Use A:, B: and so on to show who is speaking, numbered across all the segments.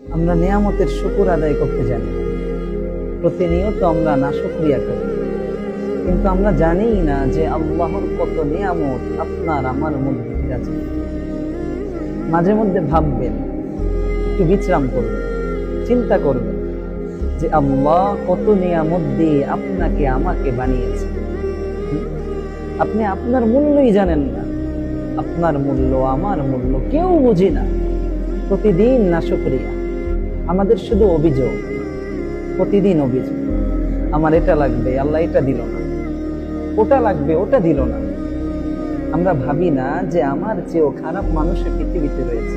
A: আমরা নিয়ামতের শুকর আদায় করতে জানি না, প্রতিনিয়ত আমরা নাশুকরিয়া করি, কিন্তু আমরা জানি না যে আল্লাহর কত নিয়ামত আপনার আমার মধ্যে আছে। মাঝে মধ্যে ভাববেন, একটু বিশ্রাম করবেন, চিন্তা করবেন যে আল্লাহ কত নিয়ামত দিয়ে আপনাকে আমাকে বানিয়েছে। আপনি আপনার মূল্যই জানেন না, আপনার মূল্য আমার মূল্য কেউ বুঝি না। প্রতিদিন নাশুকরিয়া, আমাদের শুধু অভিযোগ, প্রতিদিন অভিযোগ, আমার এটা লাগবে, আল্লাহ এটা দিল না, ওটা লাগবে, ওটা দিল না। আমরা ভাবি না যে আমার চেয়েও খারাপ মানুষ পৃথিবীতে রয়েছে।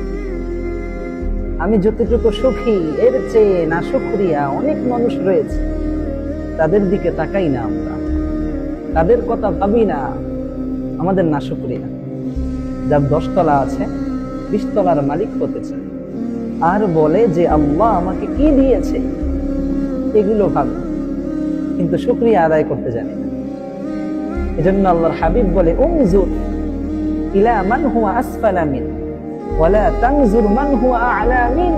A: আমি যতটুকু সুখী, এর চেয়ে নাশুকরিয়া অনেক মানুষ রয়েছে, তাদের দিকে তাকাই না আমরা, তাদের কথা ভাবি না। আমাদের নাশুকরিয়া, যার 10 তলা আছে 20 তলার মালিক হতে চায়, আর বলে যে আল্লাহ আমাকে কি দিয়েছে, এগুলো ভাবে, কিন্তু শুকরিয়া আদায় করতে জানে না। এজন্য আল্লাহর হাবিব বলে, উনজুর ইলা মান হুয়া আসফালা মিন ওয়ালা তানজুর মান হুয়া আ'লা মিন।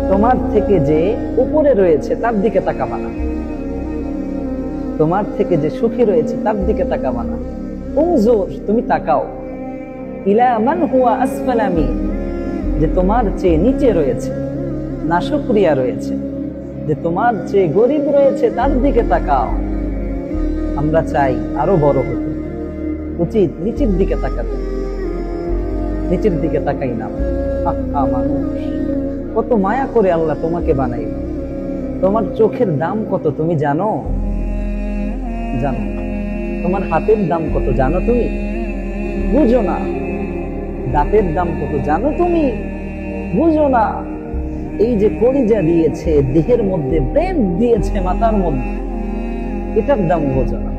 A: তোমার থেকে যে উপরে রয়েছে তার দিকে তাকাবা না, তোমার থেকে যে সুখী রয়েছে তার দিকে তাকাবা না। উনজুর, তুমি তাকাও, ইলা মান হুয়া আসফালা মিন, যে তোমার চেয়ে নিচে রয়েছে, নাশুকরিয়া রয়েছে, যে তোমার চেয়ে গরিব রয়েছে তার দিকে তাকাও। আমরা চাই আরো বড় হতে, উচিত নিচের দিকে তাকাতে, নিচের দিকে তাকাই না। মানুষ কত মায়া করে আল্লাহ তোমাকে বানাই, তোমার চোখের দাম কত তুমি জানো? জানো? তোমার হাতের দাম কত জানো তুমি? বুঝো না। দাঁতের দাম কত জানো তুমি? বুঝো না। এই যে কলিজা দিয়েছে দেহের মধ্যে, ব্রেন দিয়েছে মাথার মধ্যে, এটার দাম বোঝো না।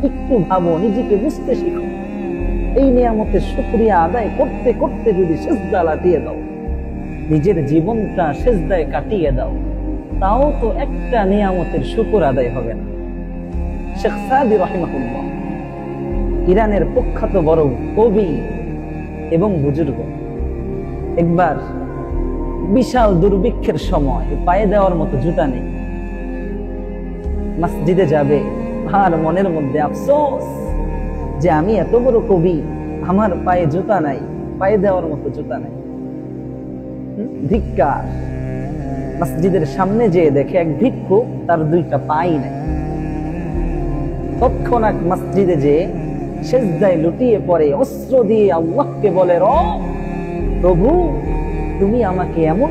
A: একটু ভাবো, নিজেকে বুঝতে শিখো। এই নিয়ামতের শুকরিয়া আদায় করতে করতে যদি সেজদা লাটিয়ে দাও, নিজের জীবনটা সেজদায় কাটিয়ে দাও, তাও তো একটা নিয়ামতের শুকর আদায় হবে না। শেখ সাদি রাহিমাহুল্লাহ, ইরানের প্রখ্যাত বড় কবি এবং বুজুর্গ, একবার বিশাল দুর্ভিক্ষের সময় পায়ে দেওয়ার মতো জুতা নেই, মসজিদে যাবে, আর মনের মধ্যে আফসোস যে আমি এত বড় কবি, আমার পায়ে জুতা নাই, পায়ে দেওয়ার মতো জুতা নাই। ধিক্কার। মসজিদের সামনে যেয়ে দেখে এক ভিক্ষুক, তার 2টা পাই নাই। তৎক্ষণাৎ মসজিদে যেয়ে সেজদায় লুটিয়ে পড়ে, অস্ত্র দিয়ে আল্লাহকে বলে, রব, প্রভু, তুমি আমাকে এমন